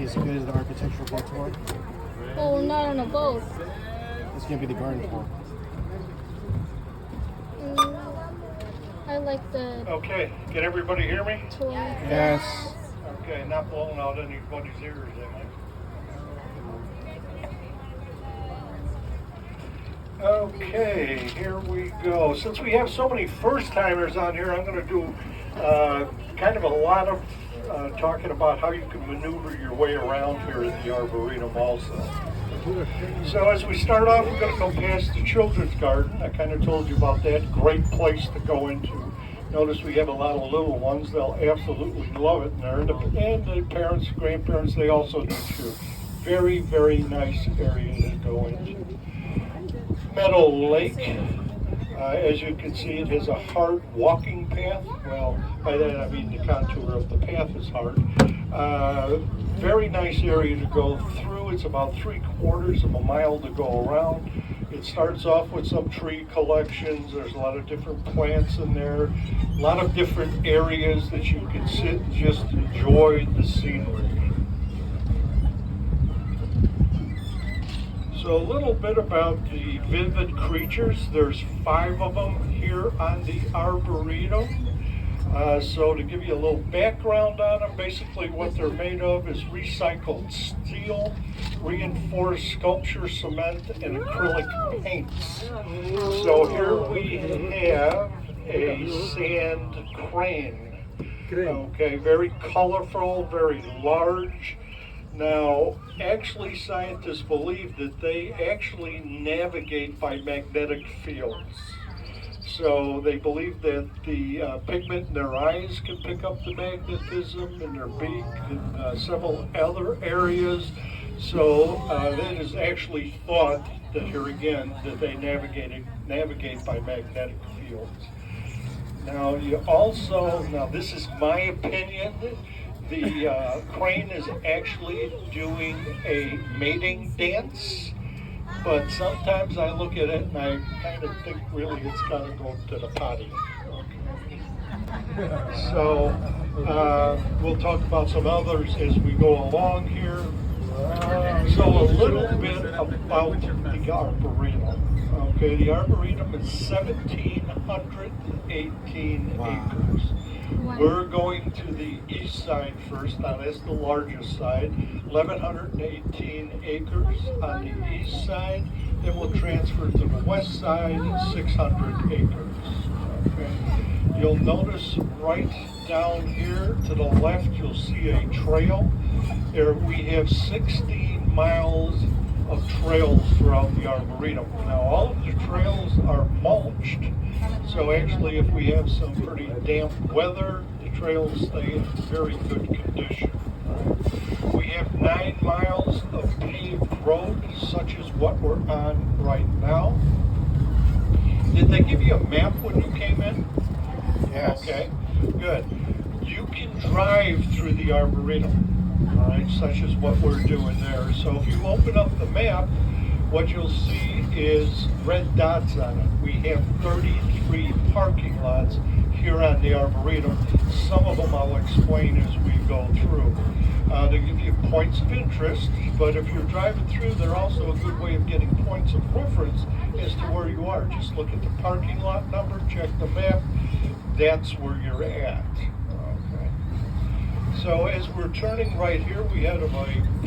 participated in the architectural boat tour? Oh, not on a boat. It's going to be the garden tour. I like the Okay, can everybody hear me? tour. Yes. Okay, not blowing out anybody's ears, am I? Okay, here we go. Since we have so many first-timers on here, I'm going to do kind of a lot of talking about how you can maneuver your way around here at the Arboretum also. So as we start off, we're going to go past the Children's Garden. I kind of told you about that. Great place to go into. Notice we have a lot of little ones. They'll absolutely love it in there. And the parents, grandparents, they also do too. Very, very nice area to go into. Meadow Lake. As you can see, it has a hard walking path. Well, by that I mean the contour of the path is hard. Very nice area to go through. It's about 3/4 of a mile to go around. It starts off with some tree collections. There's a lot of different plants in there. A lot of different areas that you can sit and just enjoy the scenery. So a little bit about the vivid creatures. There's 5 of them here on the Arboretum. So to give you a little background on them, basically what they're made of is recycled steel, reinforced sculpture cement, and acrylic paints. So here we have a sand crane. Okay, very colorful, very large. Now, actually, scientists believe that they actually navigate by magnetic fields. So they believe that the pigment in their eyes can pick up the magnetism, in their beak, and several other areas. So it is actually thought that here again that they navigate by magnetic fields. Now now this is my opinion. The crane is actually doing a mating dance, but sometimes I look at it and I kind of think really it's got to go to the potty. Okay. So we'll talk about some others as we go along here. So a little bit about the Arboretum. Okay, the Arboretum is 1,718 acres. Wow. We're going to the east side first. Now that's the largest side, 1,118 acres on the east side. Then we'll transfer to the west side, 600 acres. Okay. You'll notice right down here to the left, you'll see a trail. There we have 16 miles of trails throughout the Arboretum. Now all of the trails are mulched, so actually if we have some pretty damp weather, the trails stay in very good condition. We have 9 miles of paved road, such as what we're on right now. Did they give you a map when you came in? Yes. Okay, good. You can drive through the Arboretum. All right, such as what we're doing there. So if you open up the map, what you'll see is red dots on it. We have 33 parking lots here on the Arboretum. Some of them I'll explain as we go through. They give you points of interest, but if you're driving through, they're also a good way of getting points of reference as to where you are. Just look at the parking lot number, check the map, that's where you're at. So as we're turning right here, we have a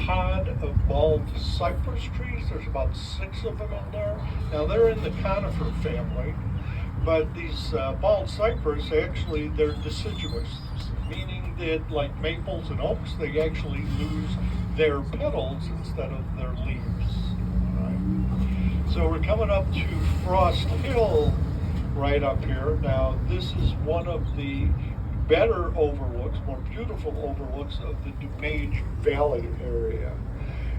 pod of bald cypress trees. There's about 6 of them in there. Now they're in the conifer family, but these bald cypress, actually, they're deciduous, meaning that like maples and oaks, they actually lose their petals instead of their leaves. Right? So we're coming up to Frost Hill right up here. Now this is one of the better overlooks, more beautiful overlooks of the DuPage Valley area.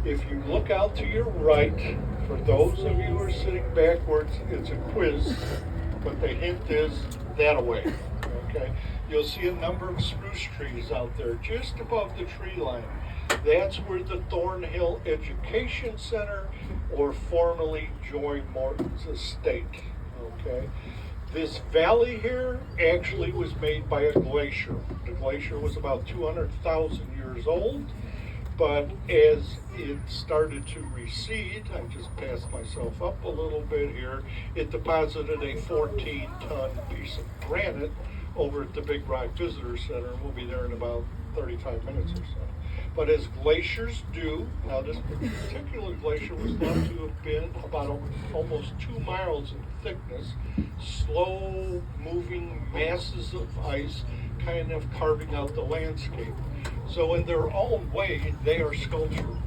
If you look out to your right, for those of you who are sitting backwards, it's a quiz, but the hint is that way. Okay, you'll see a number of spruce trees out there just above the tree line. That's where the Thornhill Education Center, or formerly Joy Morton's estate. Okay. This valley here actually was made by a glacier. The glacier was about 200,000 years old. But as it started to recede, I just passed myself up a little bit here, it deposited a 14-ton piece of granite over at the Big Rock Visitor Center, and we'll be there in about 35 minutes or so. But as glaciers do, now this particular glacier was thought to have been about almost 2 miles in thickness, slow moving masses of ice kind of carving out the landscape. So in their own way, they are sculptures.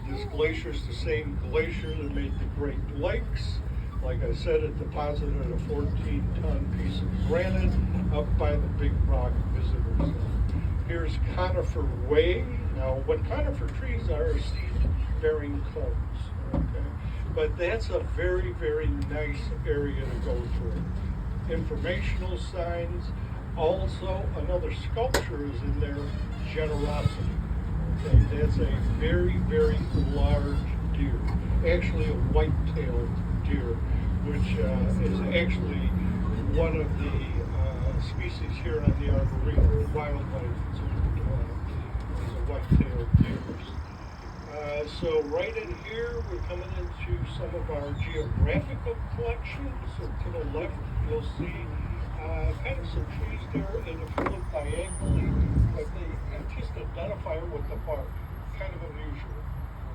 This glacier is the same glacier that made the Great Lakes. Like I said, it deposited a 14-ton piece of granite up by the Big Rock Visitor Center. Here's Conifer Way. Now, what conifer trees are seed-bearing cones, okay? But that's a very, very nice area to go through. Informational signs. Also, another sculpture is in there, Generosity. Okay, that's a very, very large deer. Actually, a white-tailed deer, which is actually one of the species here on the Arboretum. Wildlife is a white-tailed deer. So right in here, we're coming into some of our geographical collections. So to the left, you'll see kind of some trees there, and if you look diagonally, but they just identify it with the bark. Kind of unusual.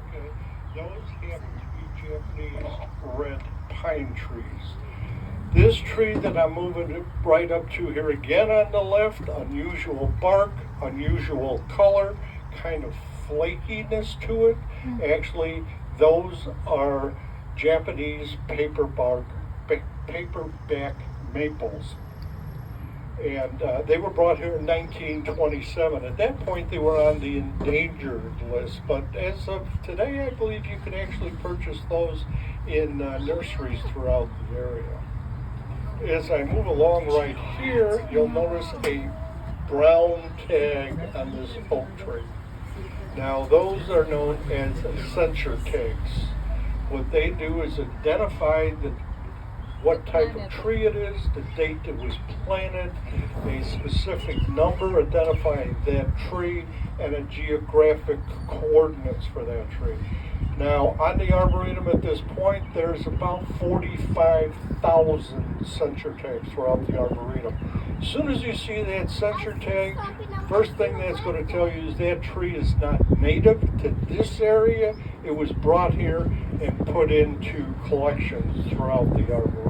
Okay, those happen to be Japanese red pine trees. This tree that I'm moving right up to here again on the left, unusual bark, unusual color, kind of flakiness to it. Actually, those are Japanese paperback maples. And they were brought here in 1927. At that point, they were on the endangered list, but as of today, I believe you can actually purchase those in nurseries throughout the area. As I move along right here, you'll notice a brown tag on this oak tree. Now, those are known as censure tags. What they do is identify what type of tree it is, the date it was planted, a specific number identifying that tree, and a geographic coordinates for that tree. Now, on the Arboretum at this point, there's about 45,000 censure tags throughout the Arboretum. As soon as you see that censure tag, first thing that's going to tell you is that tree is not native to this area. It was brought here and put into collections throughout the Arboretum.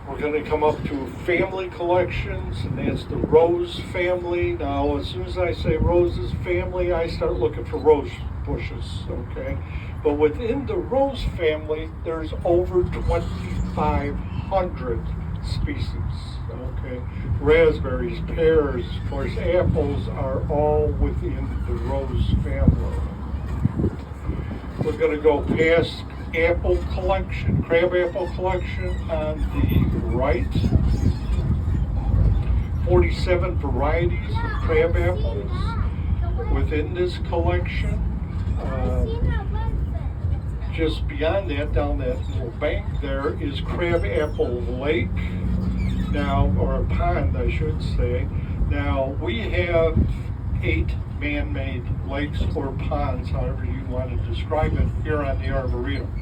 We're going to come up to family collections, and that's the rose family. Now, as soon as I say roses family, I start looking for rose bushes, okay? But within the rose family, there's over 2,500 species, okay? Raspberries, pears, of course, apples are all within the rose family. We're going to go past apple collection, crab apple collection on the right. 47 varieties of crab apples within this collection. Just beyond that, down that little bank there, is Crab Apple Lake. Now, or a pond, I should say. Now, we have 8 man-made lakes or ponds, however you want to describe it, here on the Arboretum.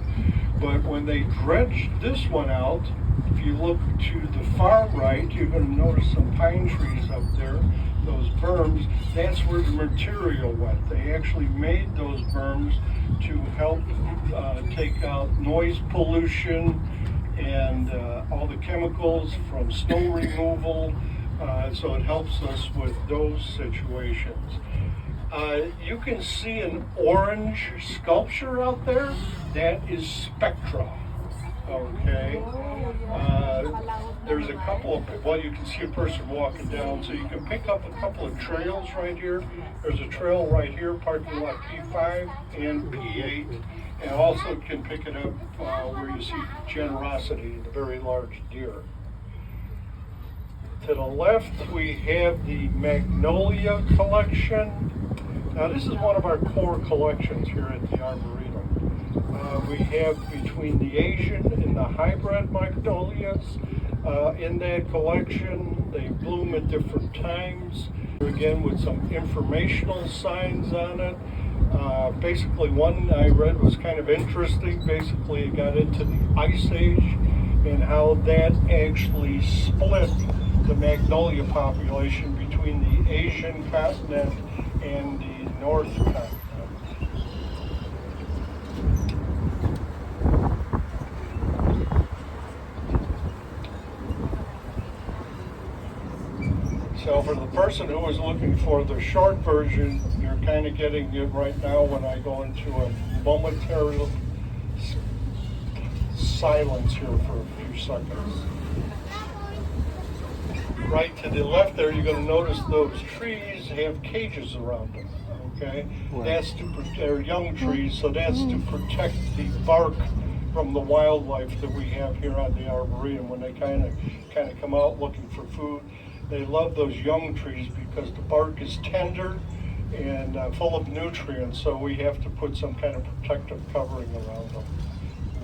But when they dredged this one out, if you look to the far right, you're going to notice some pine trees up there, those berms. That's where the material went. They actually made those berms to help take out noise pollution and all the chemicals from snow removal. So it helps us with those situations. You can see an orange sculpture out there. That is Spectra. Okay. There's a couple of, well, you can see a person walking down, so you can pick up a couple of trails right here. There's a trail right here, parking lot P5 and P8, and also can pick it up where you see Generosity, the very large deer. To the left, we have the Magnolia collection. Now, this is one of our core collections here at the Arboretum. We have between the Asian and the hybrid magnolias in that collection. They bloom at different times. Again, with some informational signs on it. Basically, one I read was kind of interesting. Basically, it got into the Ice Age and how that actually split the magnolia population between the Asian continent and the North continent. So for the person who is looking for the short version, you're kind of getting it right now when I go into a momentary silence here for a few seconds. Right to the left there, you're going to notice those trees have cages around them. Okay, that's they're young trees, so that's to protect the bark from the wildlife that we have here on the Arboretum when they kind of come out looking for food. They love those young trees because the bark is tender and full of nutrients, so we have to put some kind of protective covering around them.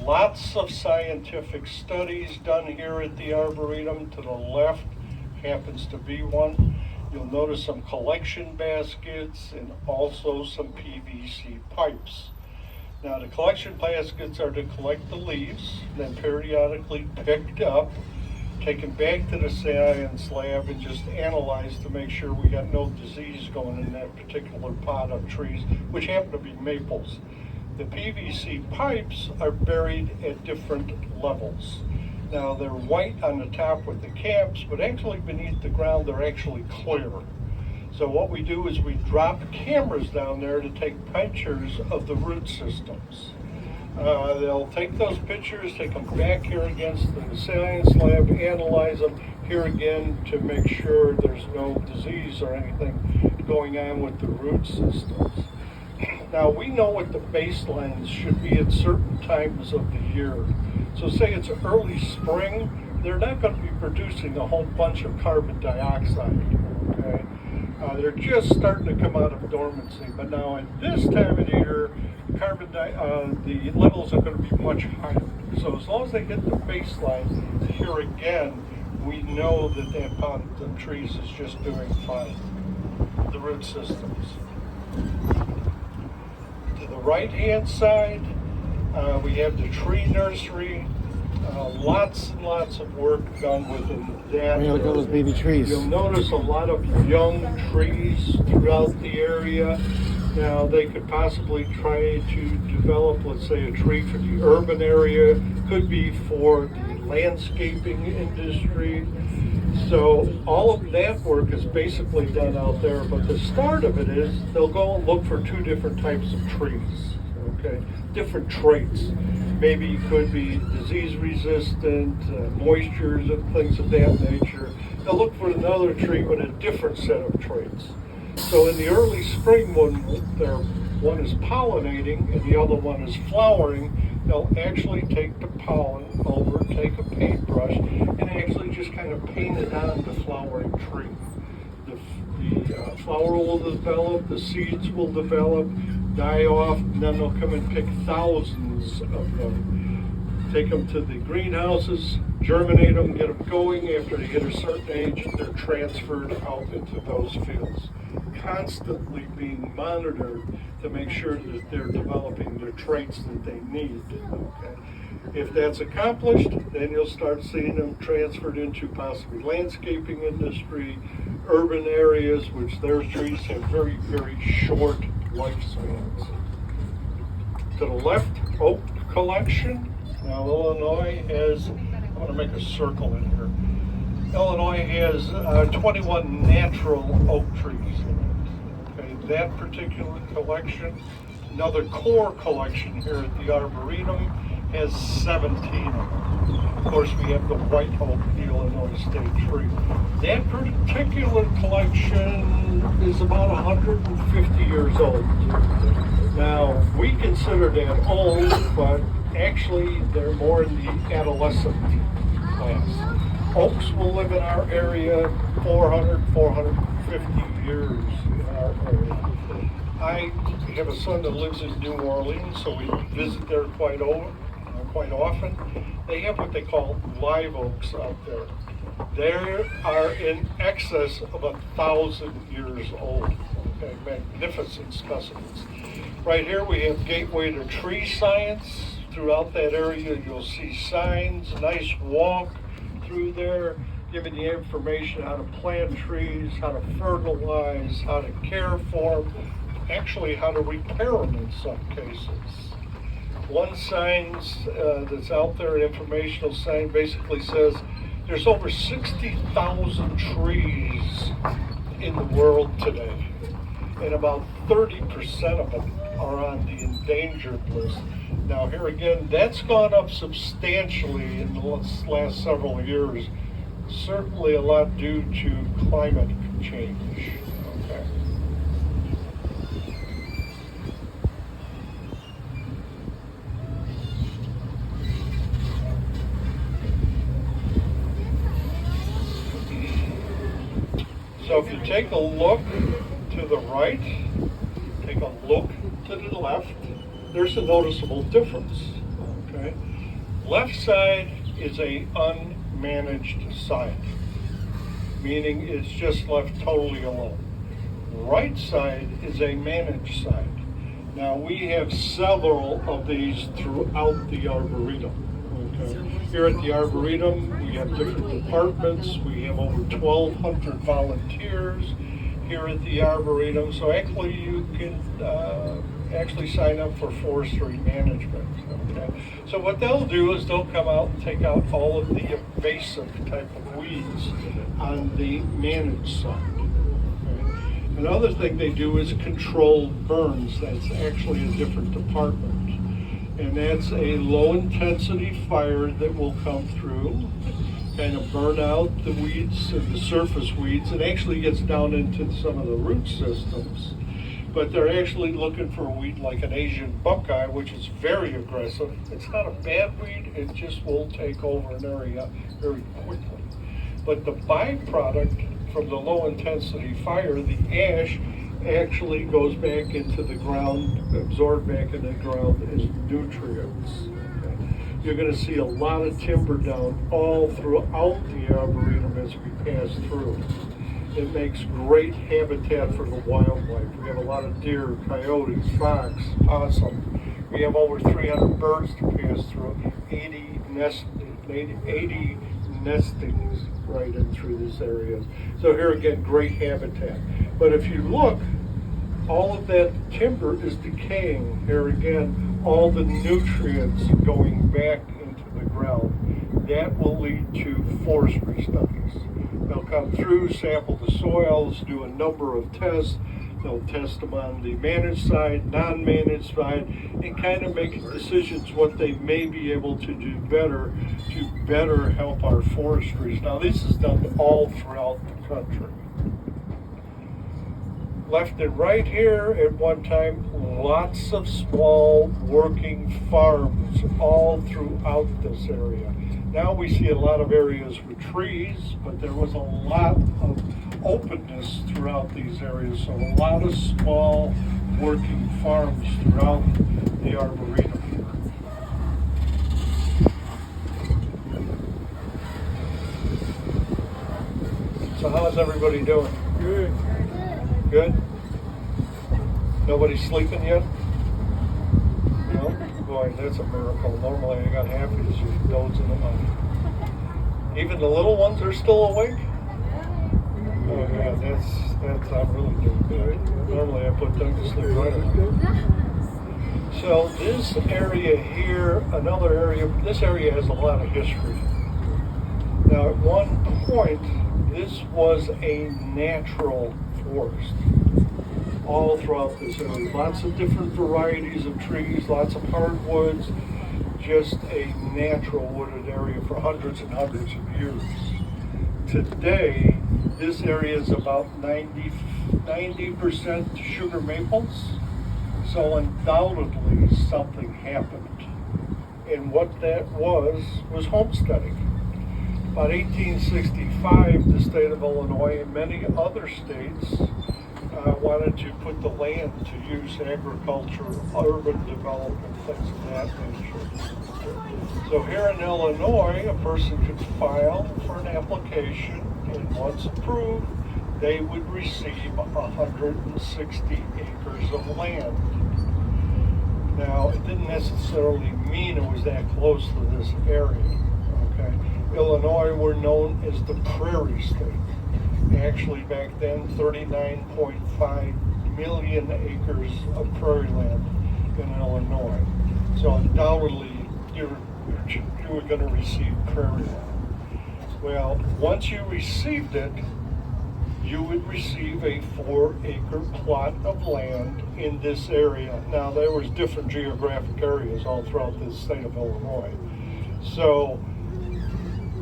Lots of scientific studies done here at the Arboretum. To the left happens to be one. You'll notice some collection baskets and also some PVC pipes. Now the collection baskets are to collect the leaves, then periodically picked up, taken back to the science lab and just analyzed to make sure we got no disease going in that particular pot of trees, which happen to be maples. The PVC pipes are buried at different levels. Now they're white on the top with the caps, but actually beneath the ground they're actually clear. So what we do is we drop cameras down there to take pictures of the root systems. They'll take those pictures, take them back here against the science lab, analyze them here again to make sure there's no disease or anything going on with the root systems. Now we know what the baselines should be at certain times of the year. So say it's early spring, they're not going to be producing a whole bunch of carbon dioxide. Okay? They're just starting to come out of dormancy, but now at this time of the year, the levels are going to be much higher. So as long as they hit the baseline, here again, we know that that pot of trees is just doing fine. The root systems. To the right-hand side, we have the tree nursery. Lots and lots of work done within that. Look at those baby trees. You'll notice a lot of young trees throughout the area. Now, they could possibly try to develop, let's say, a tree for the urban area. Could be for the landscaping industry. So all of that work is basically done out there. But the start of it is they'll go and look for two different types of trees. Okay, different traits. Maybe it could be disease resistant, moistures and things of that nature. They'll look for another tree with a different set of traits. So in the early spring when one is pollinating and the other one is flowering, they'll actually take the pollen over, take a paintbrush, and actually just kind of paint it on the flowering tree. The flower will develop, the seeds will develop, die off, and then they'll come and pick thousands of them. Take them to the greenhouses, germinate them, get them going. After they hit a certain age, they're transferred out into those fields. Constantly being monitored to make sure that they're developing the traits that they need. Okay. If that's accomplished, then you'll start seeing them transferred into possibly landscaping industry, urban areas, which their trees have very, very short lifespans. To the left, oak collection. Now Illinois has, I'm going to make a circle in here. Illinois has 21 natural oak trees in it. Okay, that particular collection, another core collection here at the Arboretum has 17 of them. Of course, we have the white oak, the Illinois state tree. That particular collection is about 150 years old. Now, we consider that old, but actually they're more in the adolescent class. Oaks will live in our area 400, 450 years in our area. I have a son that lives in New Orleans, so we visit there quite often. They have what they call live oaks out there. They are in excess of 1,000 years old. Okay, magnificent specimens. Right here we have Gateway to Tree Science. Throughout that area you'll see signs, nice walk through there, giving you information how to plant trees, how to fertilize, how to care for them, actually how to repair them in some cases. One sign that's out there, an informational sign, basically says there's over 60,000 trees in the world today, and about 30% of them are on the endangered list. Now here again, that's gone up substantially in the last several years, certainly a lot due to climate change. Okay. So if you take a look to the right, take a look to the left, there's a noticeable difference. Okay? Left side is a unmanaged site, meaning it's just left totally alone. Right side is a managed site. Now we have several of these throughout the Arboretum. Okay. Here at the Arboretum, we have different departments. We have over 1,200 volunteers here at the Arboretum. So actually you can actually sign up for forestry management. Okay. So what they'll do is they'll come out and take out all of the invasive type of weeds on the managed side. Okay. Another thing they do is controlled burns. That's actually a different department. And that's a low intensity fire that will come through, kind of burn out the weeds and the surface weeds. It actually gets down into some of the root systems. But they're actually looking for a weed like an Asian buckeye, which is very aggressive. It's not a bad weed, it just will take over an area very quickly. But the byproduct from the low intensity fire, the ash, actually goes back into the ground, absorbed back in the ground as nutrients. Okay. You're going to see a lot of timber down all throughout the Arboretum as we pass through. It makes great habitat for the wildlife. We have a lot of deer, coyotes, fox, possum. We have over 300 birds to pass through, 80 nestings right in through this area. So here again, great habitat. But if you look, all of that timber is decaying. Here again, all the nutrients going back into the ground. That will lead to forestry studies. They'll come through, sample the soils, do a number of tests. They'll test them on the managed side, non-managed side, and kind of make decisions what they may be able to do better to better help our forestries. Now this is done all throughout the country. Left and right here, at one time, lots of small working farms all throughout this area. Now we see a lot of areas with trees, but there was a lot of openness throughout these areas, so a lot of small working farms throughout the Arboretum here. So how's everybody doing? Good. Good? Nobody sleeping yet? No? Boy, that's a miracle. Normally I got half of these dozing in on. Even the little ones are still awake? Oh yeah, that's I'm really doing good. Normally I put them to sleep right away. So this area here, another area, this area has a lot of history. Now at one point, this was a natural forest all throughout this area. Lots of different varieties of trees, lots of hardwoods, just a natural wooded area for hundreds and hundreds of years. Today, this area is about 90% sugar maples, so undoubtedly something happened. And what that was homesteading. About 1865, the state of Illinois and many other states wanted to put the land to use agriculture, urban development, things of that nature. So here in Illinois, a person could file for an application, and once approved, they would receive 160 acres of land. Now, it didn't necessarily mean it was that close to this area. Okay, Illinois were known as the Prairie State. Actually, back then, 39.5 million acres of prairie land in Illinois. So undoubtedly, you were going to receive prairie land. Well, once you received it, you would receive a 4-acre plot of land in this area. Now, there was different geographic areas all throughout the state of Illinois. So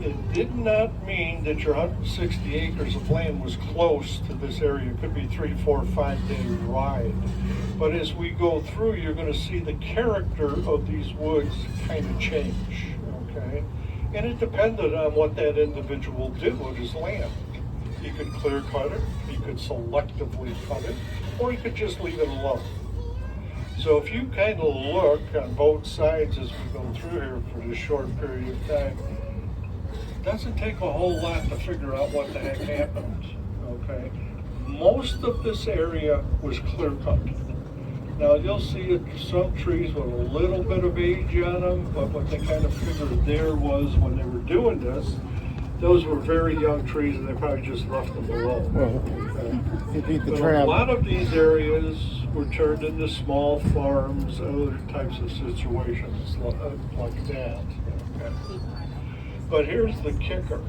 it did not mean that your 160 acres of land was close to this area. It could be 3, 4, 5 day ride. But as we go through, you're going to see the character of these woods kind of change, okay? And it depended on what that individual did with his land. He could clear cut it, he could selectively cut it, or he could just leave it alone. So if you kind of look on both sides as we go through here for this short period of time, it doesn't take a whole lot to figure out what the heck happened, okay? Most of this area was clear cut. Now you'll see some trees with a little bit of age on them, but what they kind of figured there was when they were doing this, those were very young trees and they probably just left them alone. But a lot of these areas were turned into small farms, other types of situations like that. Okay. But here's the kicker.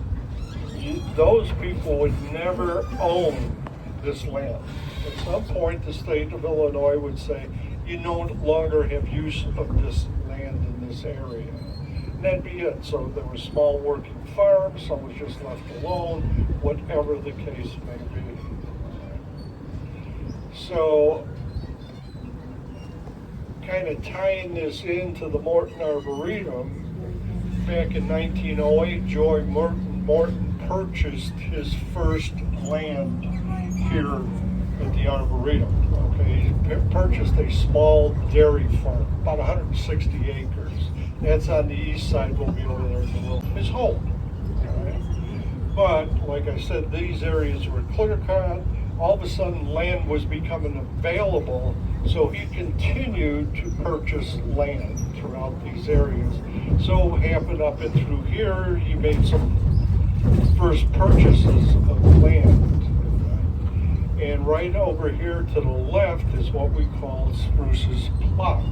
Those people would never own this land. At some point, the state of Illinois would say, you no longer have use of this land in this area. And that'd be it. So there were small working farms, some was just left alone, whatever the case may be. So, kind of tying this into the Morton Arboretum, back in 1908, Joy Morton purchased his first land here at the Arboretum. Okay, he purchased a small dairy farm, about 160 acres. That's on the east side. We'll be over there in a little. His home. Right? But like I said, these areas were clear cut. All of a sudden, land was becoming available, so he continued to purchase land throughout these areas. So happened up and through here, he made some first purchases of land. And right over here to the left is what we call Spruce's Plot.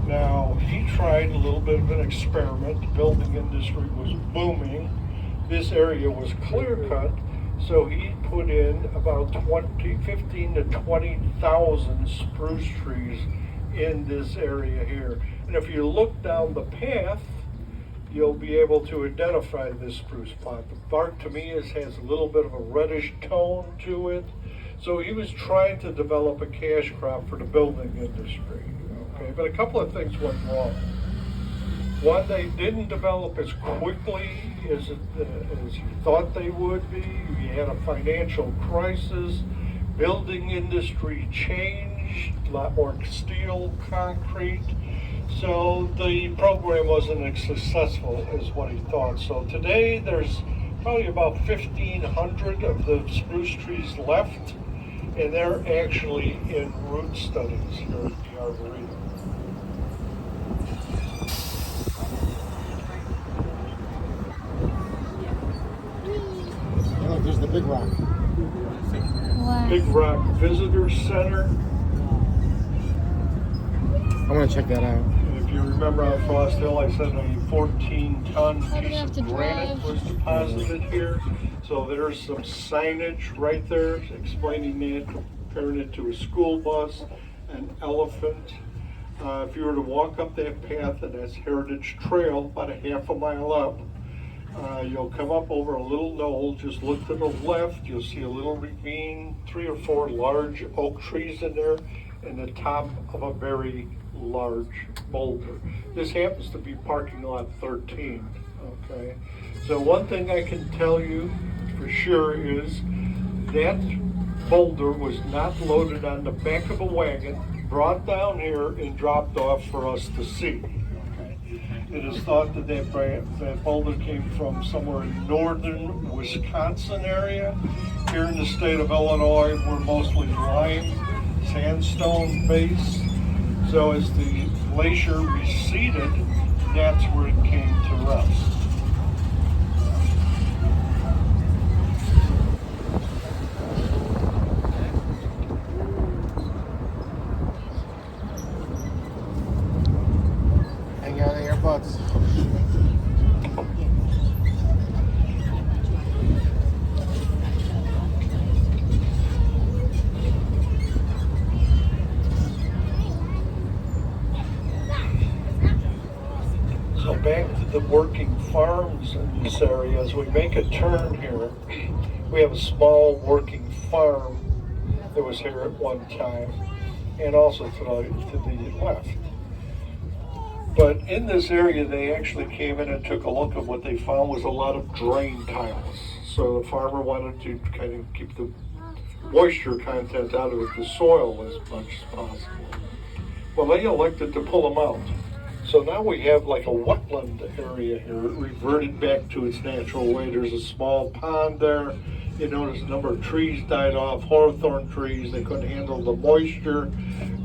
Now, he tried a little bit of an experiment. The building industry was booming. This area was clear cut, so he put in about 15 to 20,000 spruce trees in this area here. And if you look down the path, you'll be able to identify this spruce plot. The bark to me has a little bit of a reddish tone to it. So he was trying to develop a cash crop for the building industry. Okay, but a couple of things went wrong. One, they didn't develop as quickly as he thought they would be. We had a financial crisis. Building industry changed, a lot more steel, concrete. So the program wasn't as successful as what he thought. So today there's probably about 1,500 of the spruce trees left, and they're actually in root studies here at the Arboretum. Oh, there's the Big Rock. Wow. Big Rock Visitor Center. I want to check that out. If you remember on Frost Hill, I said a 14-ton Oh, we piece have of to granite drive. was deposited here. So there's some signage right there explaining that, comparing it to a school bus, an elephant. If you were to walk up that path, and that's Heritage Trail, about a half a mile up, you'll come up over a little knoll. Just look to the left, you'll see a little ravine, 3 or 4 large oak trees in there, and the top of a very large boulder. This happens to be parking lot 13, okay? So one thing I can tell you for sure is that boulder was not loaded on the back of a wagon, brought down here and dropped off for us to see. It is thought that that boulder came from somewhere in northern Wisconsin area. Here in the state of Illinois, we're mostly lime, sandstone base. So as the glacier receded, that's where it came to rest. Hang on to your butts. So back to the working farms in this area. As we make a turn here, we have a small working farm that was here at one time, and also to the left. But in this area, they actually came in and took a look at what they found was a lot of drain tiles. So the farmer wanted to kind of keep the moisture content out of the soil as much as possible. Well, they elected to pull them out. So now we have like a wetland area here, reverted back to its natural way. There's a small pond there. You notice a number of trees died off, hawthorn trees. They couldn't handle the moisture.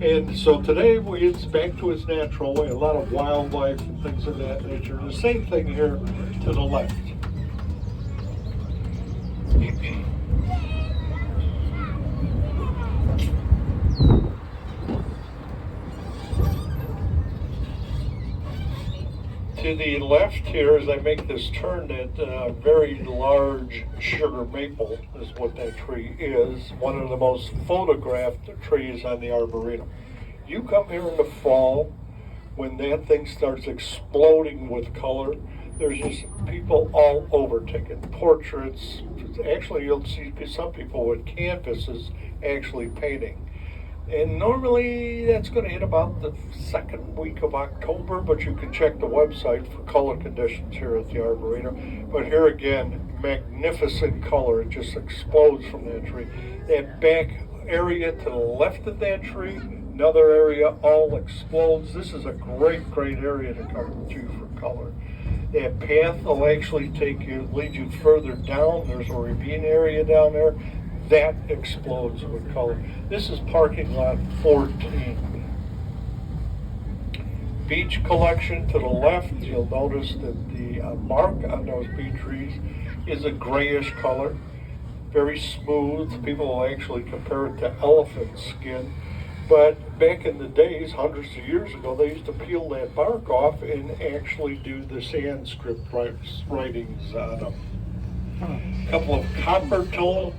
And so today it's back to its natural way. A lot of wildlife and things of that nature. The same thing here to the left. To the left here, as I make this turn, that very large sugar maple is what that tree is. One of the most photographed trees on the Arboretum. You come here in the fall, when that thing starts exploding with color, there's just people all over taking portraits. Actually, you'll see some people with canvases actually painting. And normally that's going to hit about the second week of October, but you can check the website for color conditions here at the Arboretum. But here again, magnificent color. It just explodes from that tree. That back area to the left of that tree, another area all explodes. This is a great, great area to come to for color. That path will actually lead you further down. There's a ravine area down there. That explodes with color. This is parking lot 14. Beech collection to the left. You'll notice that the bark on those beech trees is a grayish color. Very smooth. People will actually compare it to elephant skin. But back in the days, hundreds of years ago, they used to peel that bark off and actually do the Sanskrit writings on them. A couple of copper tone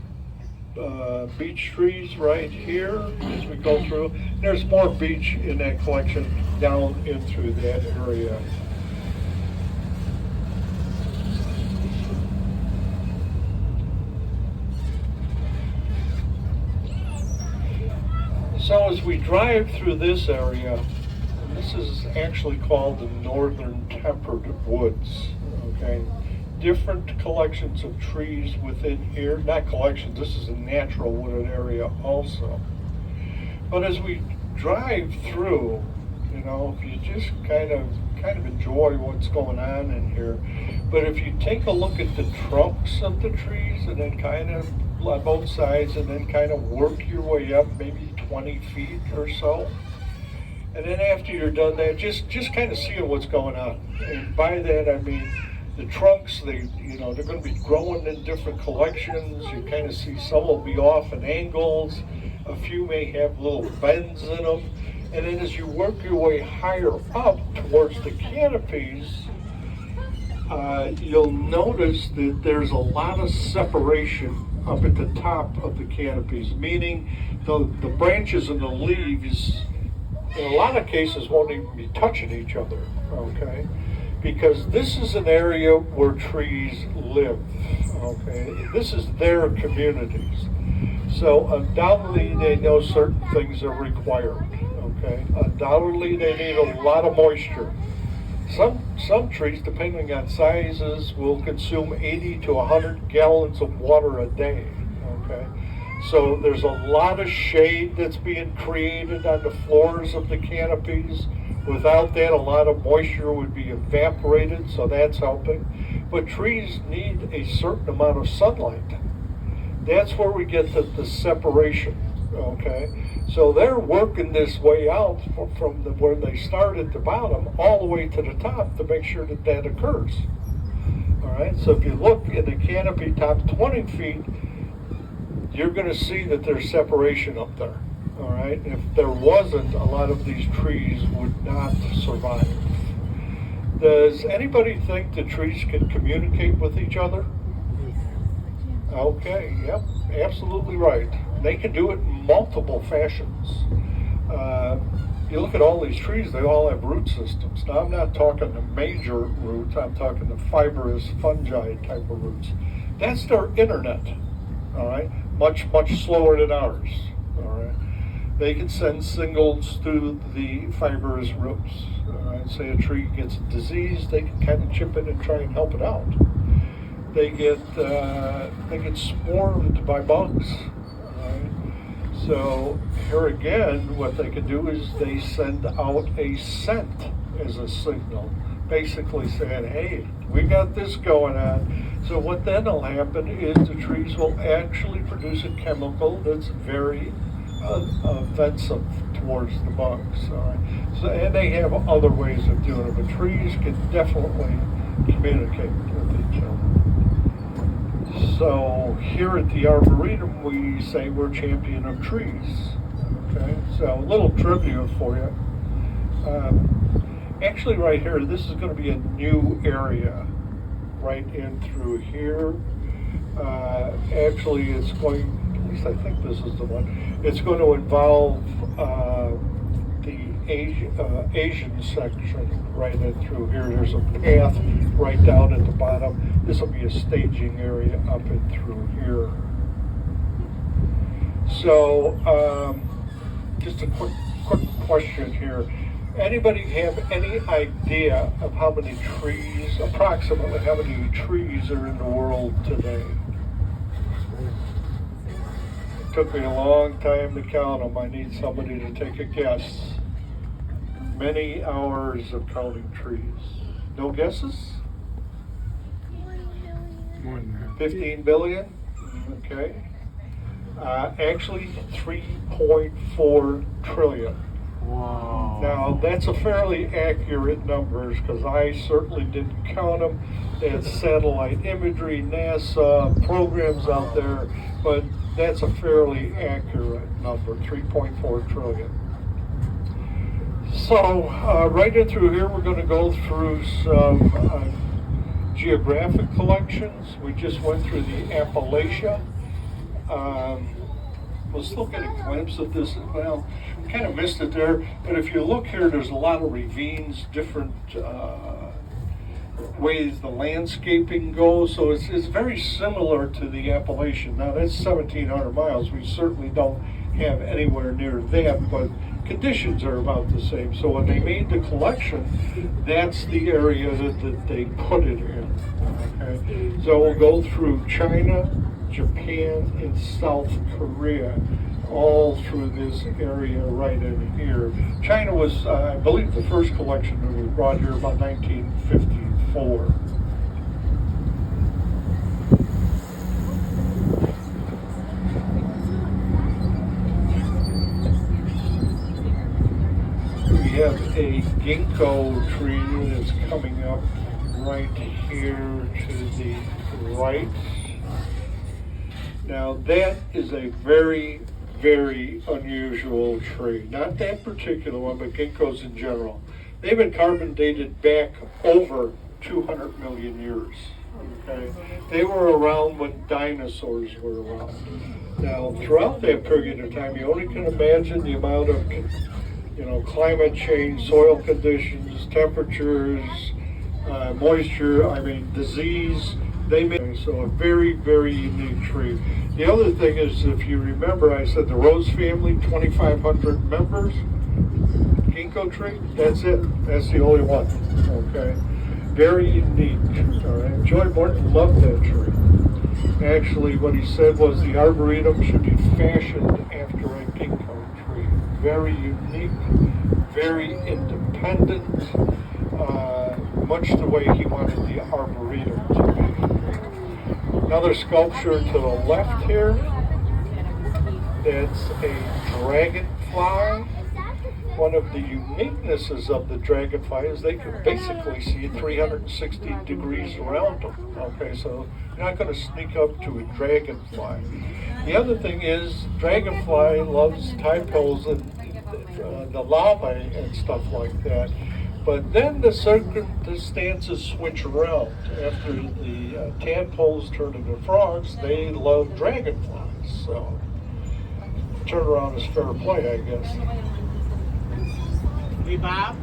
beech trees right here as we go through. There's more beech in that collection down in through that area. So as we drive through this area, this is actually called the Northern Tempered Woods, okay? Different collections of trees within here. Not collections, this is a natural wooded area also. But as we drive through, you know, you just kind of enjoy what's going on in here. But if you take a look at the trunks of the trees and then kind of on both sides and then kind of work your way up maybe 20 feet or so. And then after you're done that, just kind of seeing what's going on. And by that I mean the trunks, they're going to be growing in different collections. You kind of see some will be off at angles. A few may have little bends in them. And then as you work your way higher up towards the canopies, you'll notice that there's a lot of separation up at the top of the canopies, meaning the branches and the leaves, in a lot of cases, won't even be touching each other, okay? Because this is an area where trees live, okay? This is their communities. So undoubtedly they know certain things are required, okay? Undoubtedly they need a lot of moisture. Some trees, depending on sizes, will consume 80 to 100 gallons of water a day, okay? So there's a lot of shade that's being created on the floors of the canopies. Without that, a lot of moisture would be evaporated, so that's helping. But trees need a certain amount of sunlight. That's where we get the separation, okay? So they're working this way out from where they start at the bottom all the way to the top to make sure that that occurs. All right, so if you look in the canopy top 20 feet, you're going to see that there's separation up there. All right, if there wasn't, a lot of these trees would not survive. Does anybody think the trees can communicate with each other? Okay, yep, absolutely right. They can do it in multiple fashions. You look at all these trees, they all have root systems. Now, I'm not talking the major roots, I'm talking the fibrous fungi type of roots. That's their internet, all right? Much, much slower than ours, all right? They can send signals through the fibrous roots. All right? Say a tree gets a disease, they can kind of chip in and try and help it out. They get swarmed by bugs. Right? So here again, what they can do is they send out a scent as a signal, basically saying, "Hey, we got this going on." So what then will happen is the trees will actually produce a chemical that's very offensive towards the bugs. All right? So, and they have other ways of doing it, but trees can definitely communicate with each other. So here at the Arboretum, we say we're champion of trees. Okay, so a little trivia for you. Actually, right here, this is going to be a new area, right in through here. Actually, it's going. At least I think this is the one. It's going to involve the Asian section right in through here. There's a path right down at the bottom. This will be a staging area up and through here. So, just a quick question here. Anybody have any idea of how many trees, approximately how many trees are in the world today? It took me a long time to count them. I need somebody to take a guess. Many hours of counting trees. No guesses? More than that. 15 billion? Okay. Actually, 3.4 trillion. Wow. Now, that's a fairly accurate number because I certainly didn't count them. They had satellite imagery, NASA, programs out there, but that's a fairly accurate number, 3.4 trillion. So, right in through here, we're going to go through some geographic collections. We just went through the Appalachia. We'll still get a glimpse of this. Well, kind of missed it there, but if you look here, there's a lot of ravines, different ways the landscaping goes, so it's very similar to the Appalachian. Now, that's 1,700 miles. We certainly don't have anywhere near that, but conditions are about the same. So when they made the collection, that's the area that they put it in. Okay? So we'll go through China, Japan, and South Korea, all through this area right in here. China was, I believe, the first collection that was brought here about 1954. We have a ginkgo tree that's coming up right here to the right. Now that is a very, very unusual tree. Not that particular one, but ginkgos in general. They've been carbon dated back over 200 million years. Okay? They were around when dinosaurs were around. Now, throughout that period of time, you only can imagine the amount of, climate change, soil conditions, temperatures, moisture, disease. They made so a very, very unique tree. The other thing is, if you remember, I said the rose family, 2,500 members. Ginkgo tree, that's it. That's the only one. Okay, very unique. All right, Joy Morton loved that tree. Actually, what he said was the arboretum should be fashioned after a ginkgo tree. Very unique, very independent, much the way he wanted the arboretum to be. Another sculpture to the left here, that's a dragonfly. One of the uniquenesses of the dragonfly is they can basically see 360 degrees around them. Okay, so you're not going to sneak up to a dragonfly. The other thing is, dragonfly loves tide pools and the lava and stuff like that. But then the circumstances switch around. After the tadpoles turn into frogs, they love dragonflies. So turnaround is fair play, I guess. Hey, Bob,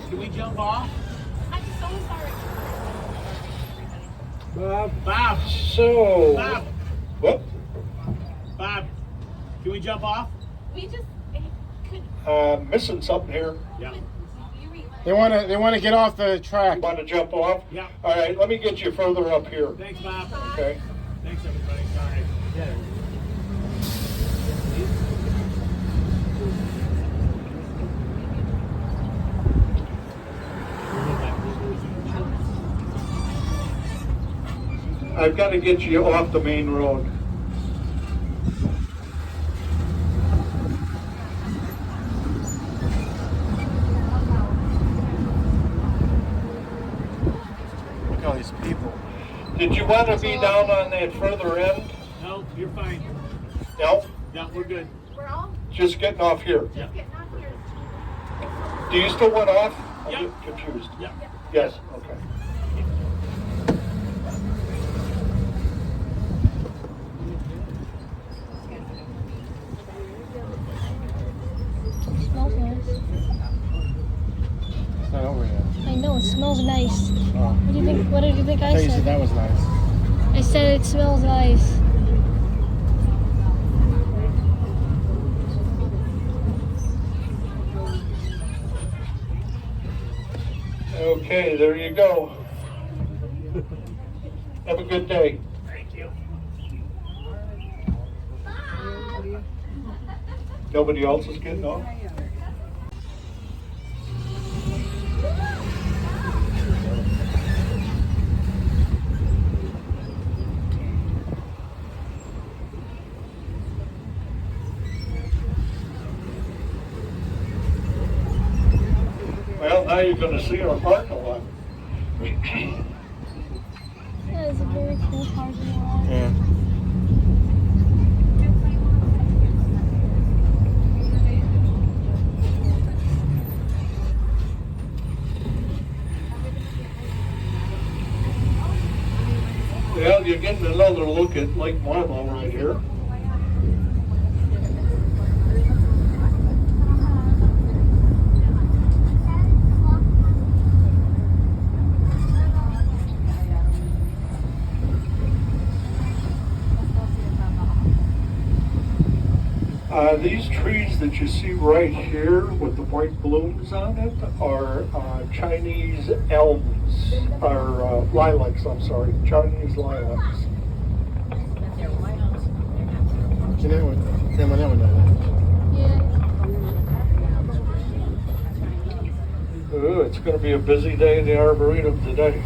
can we jump off? I'm so sorry. Bob, So, Bob, what? Bob, can we jump off? We just could Missing something here. Yeah. you read They want to get off the track. Want to jump off? Yeah. All right, let me get you further up here. Thanks, Bob. Okay. Thanks, everybody. Sorry. Yeah. I've got to get you off the main road. Look at all these people. Did you want to be down on that further end? No, you're fine. No? Yeah, we're good. we're all Just getting off here. Yeah. getting on here. Do you still want off? I'm Yeah. getting confused. Yeah. Yes, okay. Smells nice. It's not over yet. I know it smells nice. Oh. What do you think? What did you think I I thought you said said? that was nice. I said it smells nice. Okay, there you go. Have a good day. Thank you. Nobody else is getting off? Well, now you're going to see our parking lot. That is a very cool parking lot. Yeah. Well, you're getting another look at Lake Marlow right here. These trees that you see right here with the white blooms on it are Chinese elms, or lilacs, I'm sorry, Chinese lilacs. Jeanette would, Grandma Jeanette would know that. Yeah. Ooh, it's going to be a busy day in the Arboretum today.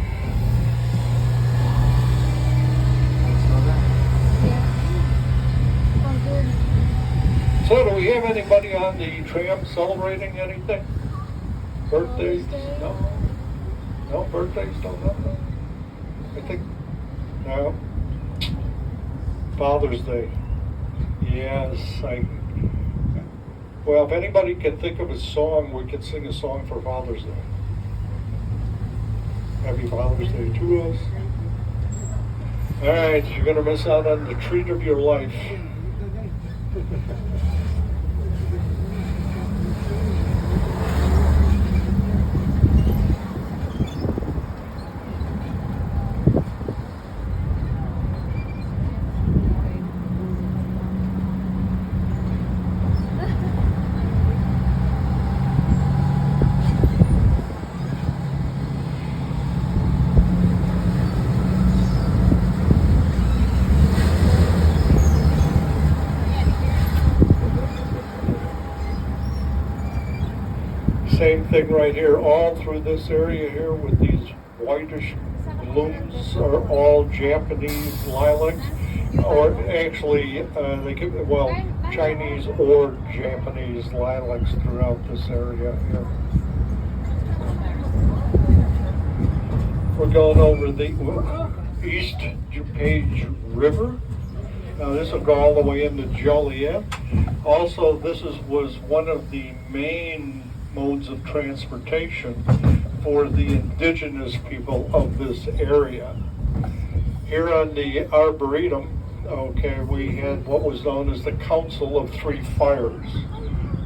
Oh, good. So, do we have anybody on the tram celebrating anything? Birthdays? Father's Day? No. No birthdays, no nothing. I think, no. Father's Day. Yes, well, if anybody can think of a song, we can sing a song for Father's Day. Happy Father's Day to us. All right, you're going to miss out on the treat of your life. Same thing right here, all through this area here with these whitish blooms are all Japanese lilacs, or actually, they could, well, Chinese or Japanese lilacs throughout this area here. We're going over the East DuPage River. Now this will go all the way into Joliet. Also, was one of the main modes of transportation for the indigenous people of this area. Here on the Arboretum, okay, we had what was known as the Council of Three Fires.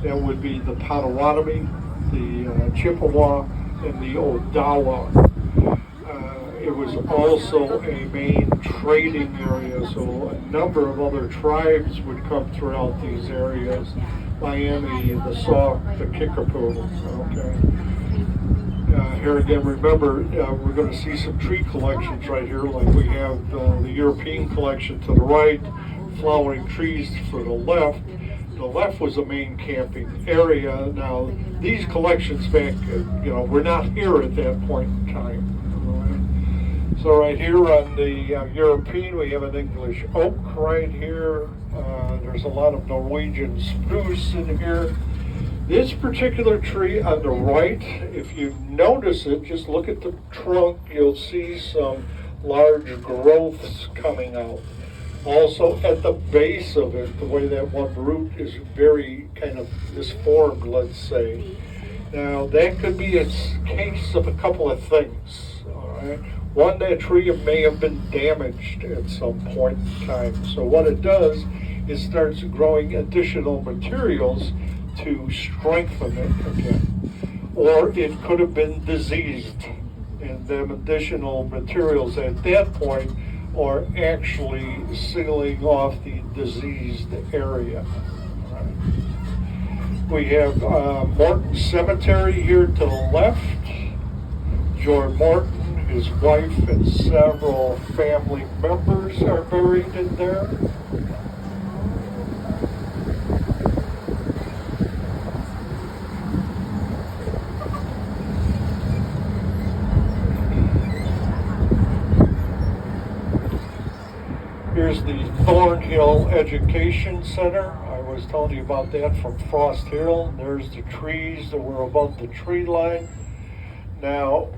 That would be the Potawatomi, the Chippewa, and the Odawa. It was also a main trading area, so a number of other tribes would come throughout these areas. Miami, the Sauk, the Kickapoo, okay. Here again, remember, we're going to see some tree collections right here, like we have the European collection to the right, flowering trees for the left. The left was the main camping area. Now, these collections back, were not here at that point in time. So right here on the European, we have an English oak right here. There's a lot of Norwegian spruce in here. This particular tree on the right, if you notice it, just look at the trunk, you'll see some large growths coming out. Also at the base of it, the way that one root is very kind of misformed, let's say. Now that could be a case of a couple of things, all right? One, that tree may have been damaged at some point in time. So what it does is starts growing additional materials to strengthen it again. Or it could have been diseased, and them additional materials at that point are actually sealing off the diseased area. We have Morton Cemetery here to the left. George Morton, his wife, and several family members are buried in there. Here's the Thornhill Education Center. I was telling you about that from Frost Hill. There's the trees that were above the tree line. Now,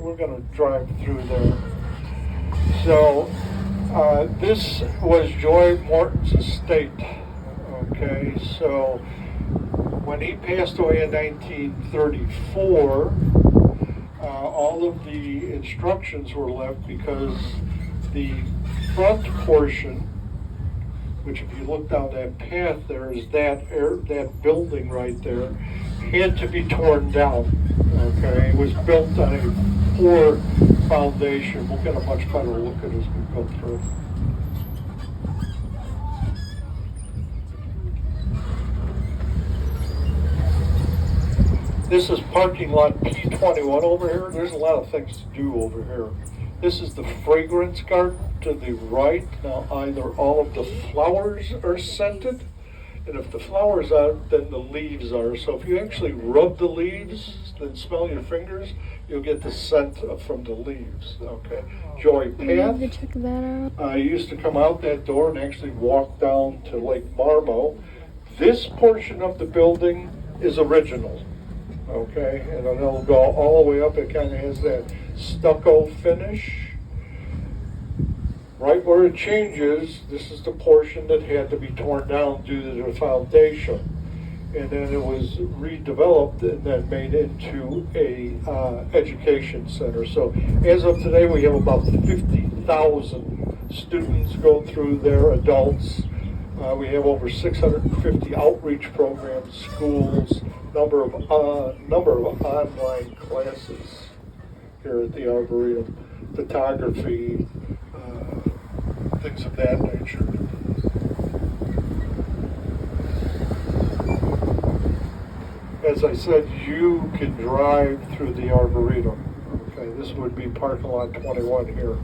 we're going to drive through there. So, this was Joy Morton's estate. Okay, so when he passed away in 1934, all of the instructions were left because the front portion, which if you look down that path there, is that building right there, had to be torn down. Okay, it was built on a poor foundation. We'll get a much better look at it as we go through. This is parking lot P21 over here. There's a lot of things to do over here. This is the fragrance garden to the right. Now either all of the flowers are scented, and if the flowers aren't, then the leaves are. So if you actually rub the leaves, then smell your fingers, you'll get the scent from the leaves. Okay. Joy Path. Check that out. I used to come out that door and actually walk down to Lake Marmo. This portion of the building is original. Okay, and then it'll go all the way up. It kind of has that stucco finish. Right where it changes, this is the portion that had to be torn down due to the foundation. And then it was redeveloped and then made into a education center. So as of today, we have about 50,000 students go through there, adults. We have over 650 outreach programs, schools, number of online classes here at the Arboretum, photography, things of that nature. As I said, you can drive through the Arboretum. Okay, this would be parking lot 21 here.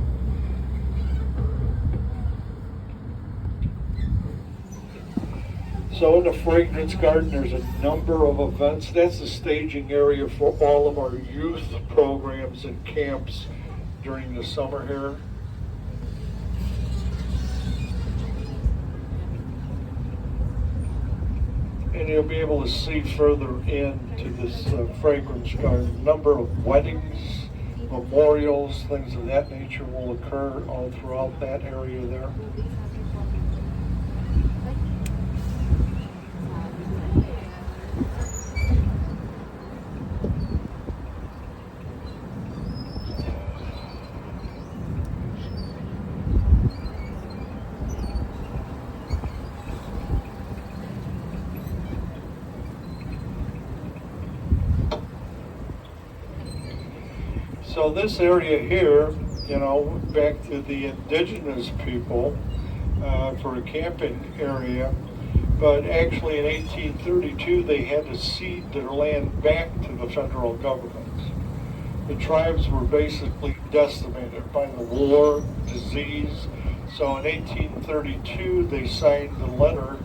So in the Fragrance Garden, there's a number of events. That's the staging area for all of our youth programs and camps during the summer here. And you'll be able to see further into this Fragrance Garden. A number of weddings, memorials, things of that nature will occur all throughout that area there. So this area here, you know, back to the indigenous people for a camping area, but actually in 1832 they had to cede their land back to the federal government. The tribes were basically decimated by the war, disease, so in 1832 they signed the letter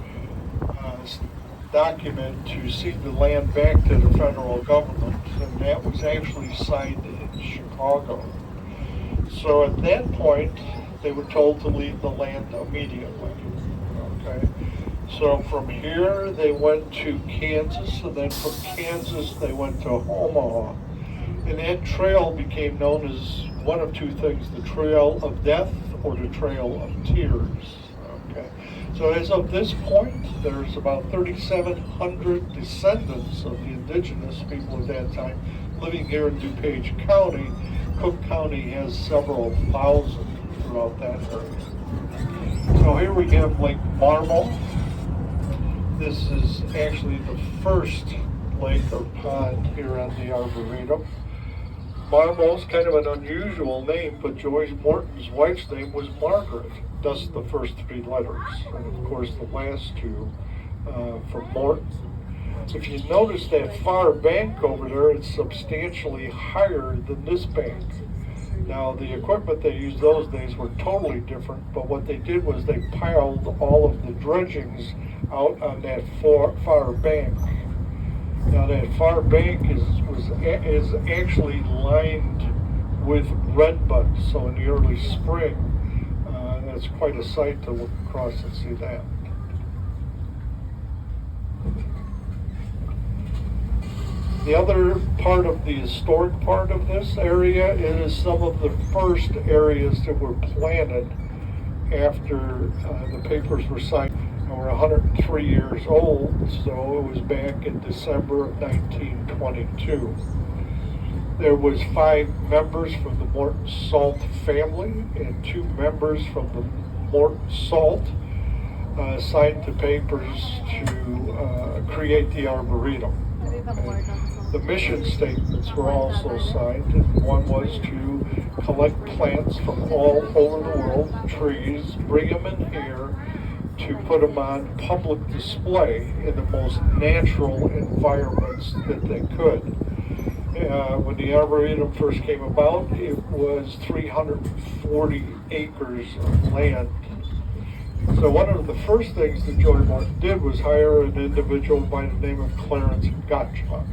document to cede the land back to the federal government, and that was actually signed in Chicago. So at that point, they were told to leave the land immediately. Okay, so from here they went to Kansas, and then from Kansas they went to Omaha, and that trail became known as one of two things: the Trail of Death or the Trail of Tears. Okay. So as of this point, there's about 3,700 descendants of the indigenous people at that time living here in DuPage County. Cook County has several thousand throughout that area. So here we have Lake Marble. This is actually the first lake or pond here on the Arboretum. Marble's kind of an unusual name, but Joyce Morton's wife's name was Margaret. Thus the first three letters, and of course the last two from Morton. If you notice that far bank over there, it's substantially higher than this bank. Now the equipment they used those days were totally different, but what they did was they piled all of the dredgings out on that far bank. Now that far bank is actually lined with redbuds, so in the early spring, it's quite a sight to look across and see that. The other part of the historic part of this area is some of the first areas that were planted after the papers were signed. We're 103 years old, so it was back in December of 1922. There was 5 members from the Morton Salt family and 2 members from the Morton Salt signed the papers to create the Arboretum. And the mission statements were also signed, and one was to collect plants from all over the world, trees, bring them in here, to put them on public display in the most natural environments that they could. When the Arboretum first came about, it was 340 acres of land. So one of the first things that Joy Morton did was hire an individual by the name of Clarence Gottschalk,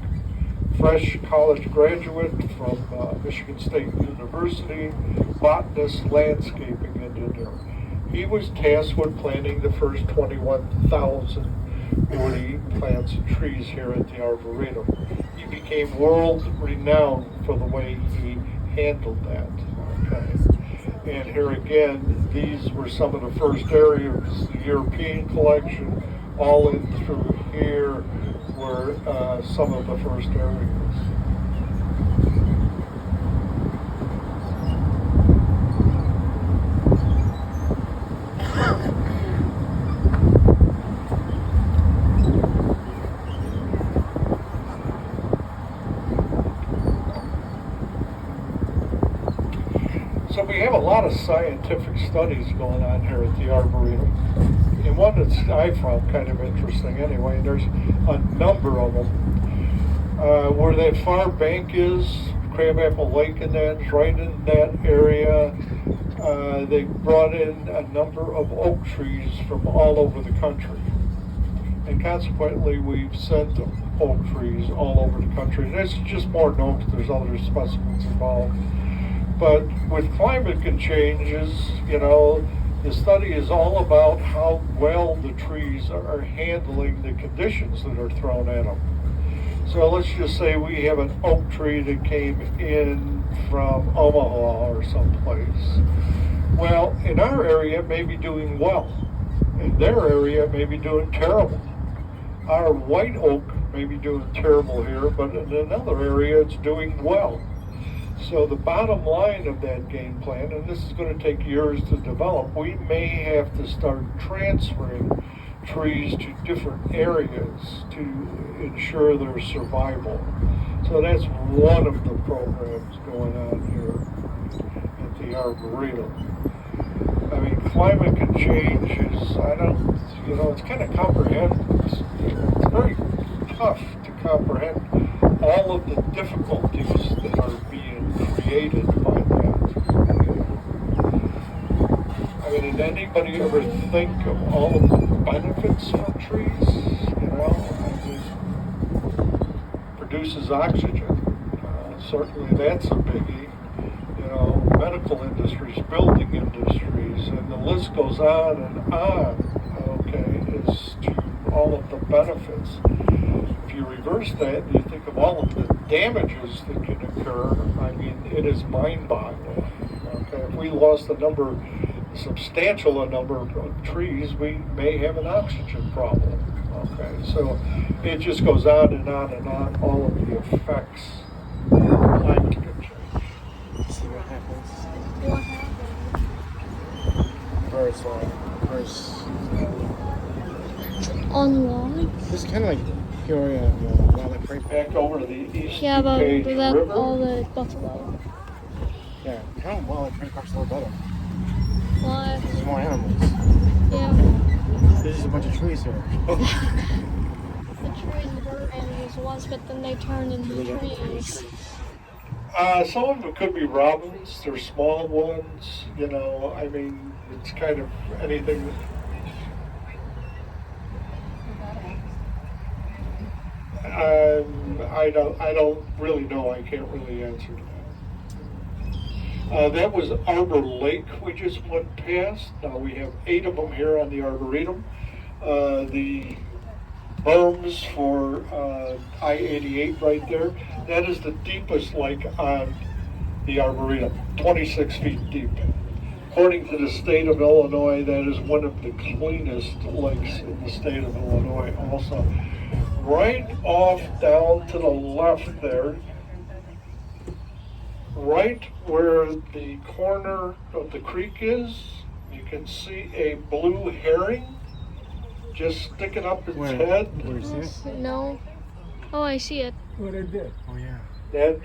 fresh college graduate from Michigan State University, botanist, landscaping engineer. He was tasked with planting the first 21,000 woody plants and trees here at the Arboretum. He became world renowned for the way he handled that. Okay. And here again, these were some of the first areas. The European collection, all in through here, were some of the first areas. So we have a lot of scientific studies going on here at the Arboretum. And one that I found kind of interesting anyway, there's a number of them. Where that far bank is, Crabapple Lake and that's right in that area, they brought in a number of oak trees from all over the country. And consequently, we've sent oak trees all over the country. And it's just Morton oaks, there's other specimens involved. But with climate changes, you know, the study is all about how well the trees are handling the conditions that are thrown at them. So let's just say we have an oak tree that came in from Omaha or someplace. Well, in our area, it may be doing well. In their area, it may be doing terrible. Our white oak may be doing terrible here, but in another area, it's doing well. So the bottom line of that game plan, and this is going to take years to develop, we may have to start transferring trees to different areas to ensure their survival. So that's one of the programs going on here at the Arboretum. I mean, climate change is, it's kind of it's very tough to comprehend all of the difficulties that are being created by that. I mean, did anybody ever think of all of the benefits from trees? You know, I mean, produces oxygen. Certainly that's a biggie. You know, medical industries, building industries, and the list goes on and on, okay, as to all of the benefits. If you reverse that and you think of all of the damages that can occur, I mean, it is mind-boggling. Okay, if we lost a substantial number of trees, we may have an oxygen problem. Okay, so it just goes on and on and on, all of the effects of climate change. See what happens. What happened? Birds. On logs? This is kind of like Peoria Wildlife Park. Back over to the east Yeah, but Page without River. all the buffalo. Yeah, kind of Wildlife Park's a little better. What? There's more animals. Yeah. There's just a bunch of trees here. The trees were animals once, but then they turned into trees. Some of them could be robins. They're small ones. You know, I mean, it's kind of anything. I don't really know. I can't really answer that. That was Arbor Lake we just went past. Now we have 8 of them here on the Arboretum. The berms for I-88 right there. That is the deepest lake on the Arboretum, 26 feet deep. According to the state of Illinois, that is one of the cleanest lakes in the state of Illinois also. Right off down to the left there, right where the corner of the creek is, you can see a blue herring just sticking up its head. Where is it? No. Oh, I see it. Oh yeah. That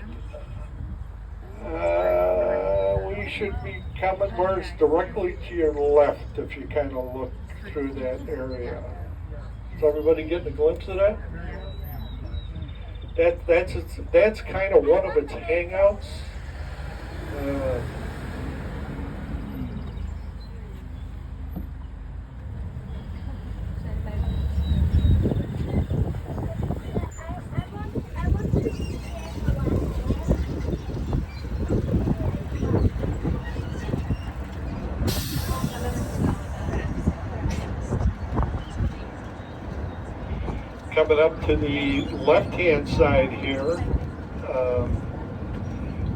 we should be coming where it's directly to your left if you kind of look through that area. Is everybody getting a glimpse of that? That's kind of one of its hangouts. Coming up to the left-hand side here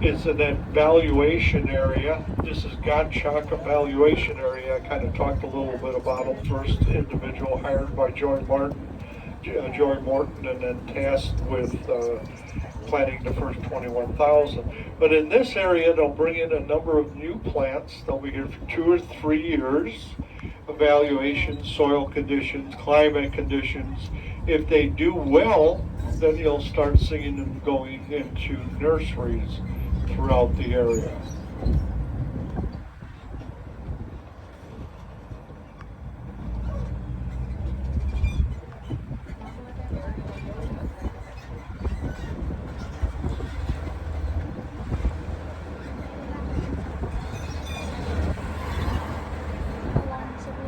is an evaluation area. This is Gottschalk evaluation area. I kind of talked a little bit about him. First individual hired by Joy Morton, and then tasked with planting the first 21,000. But in this area, they'll bring in a number of new plants. They'll be here for 2 or 3 years. Evaluation, soil conditions, climate conditions. If they do well, then you'll start seeing them going into nurseries throughout the area.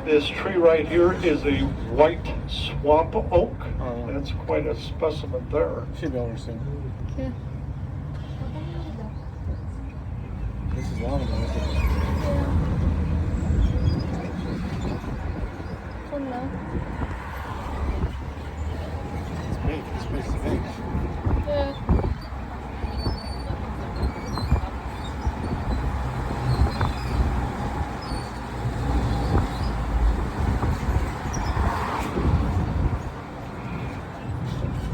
This tree right here is a white swamp oak. Oh, yeah. That's quite a specimen there. Should be over soon. Yeah. This is long though, isn't it? Yeah. Fun though. It's big. This place is big. Yeah.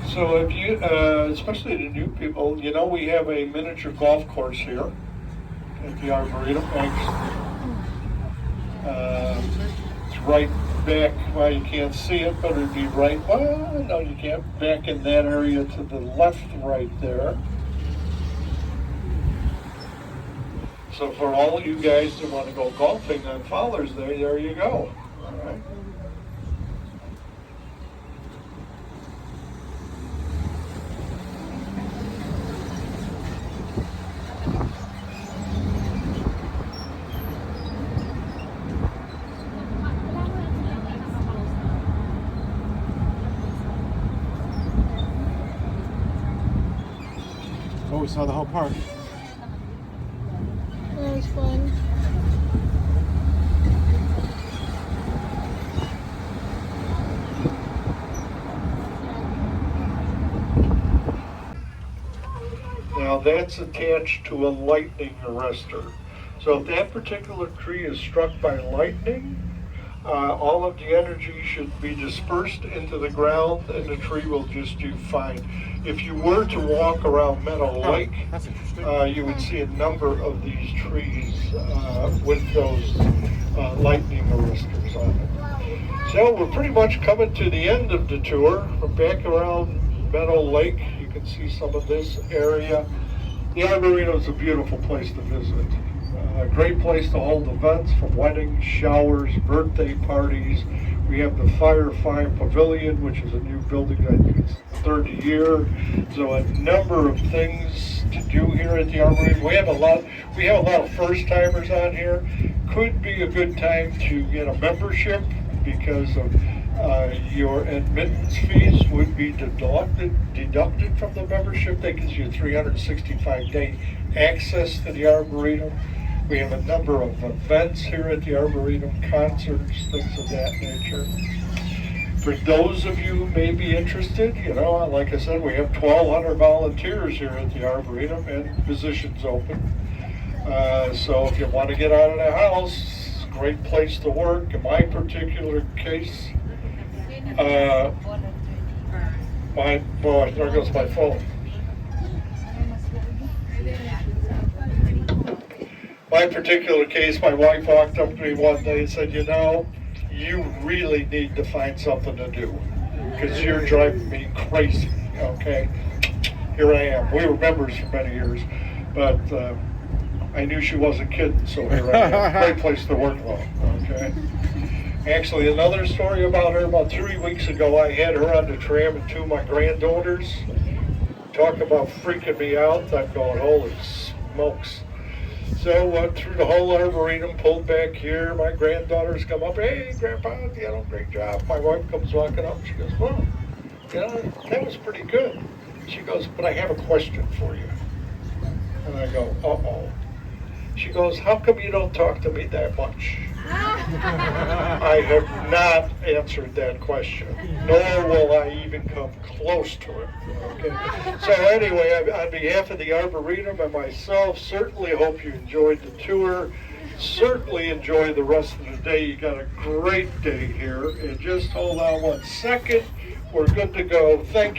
So if you, especially the new people, you know we have a miniature golf course here at the Arboretum. It's right back, well you can't see it, but it'd be right, well no you can't, back in that area to the left right there. So for all you guys that want to go golfing on Fowler's Day, there you go. All right. Oh, we saw the whole park. That was fun. Now that's attached to a lightning arrestor. So if that particular tree is struck by lightning, all of the energy should be dispersed into the ground and the tree will just do fine. If you were to walk around Meadow Lake, That's interesting. you would see a number of these trees with those lightning arrestors on it. So we're pretty much coming to the end of the tour. We're back around Meadow Lake. You can see some of this area. The Arboretum is a beautiful place to visit. A great place to hold events from weddings, showers, birthday parties. We have the Firefly Pavilion, which is a new building. I think it's the third year. So a number of things to do here at the Arboretum. We have a lot of first timers on here. Could be a good time to get a membership because of your admittance fees would be deducted from the membership. That gives you a 365-day access to the Arboretum. We have a number of events here at the Arboretum, concerts, things of that nature. For those of you who may be interested, you know, like I said, we have 1,200 volunteers here at the Arboretum and positions open. So if you want to get out of the house, it's a great place to work. In my particular case, there goes my phone. My particular case, my wife walked up to me one day and said, you know, you really need to find something to do because you're driving me crazy, okay? Here I am. We were members for many years, but I knew she wasn't kidding, so here I am. Great place to work though, okay? Actually, another story about her, about 3 weeks ago, I had her on the tram and two of my granddaughters. Talk about freaking me out. I'm going, holy smokes. So went through the whole Arboretum, pulled back here. My granddaughters come up, hey, Grandpa, you know, great job. My wife comes walking up, she goes, well, you know, that was pretty good. She goes, but I have a question for you. And I go, uh-oh. She goes, how come you don't talk to me that much? I have not answered that question, nor will I even come close to it. Okay? So anyway, on behalf of the Arboretum and myself, certainly hope you enjoyed the tour. Certainly enjoy the rest of the day. You got a great day here. And just hold on 1 second. We're good to go. Thank you.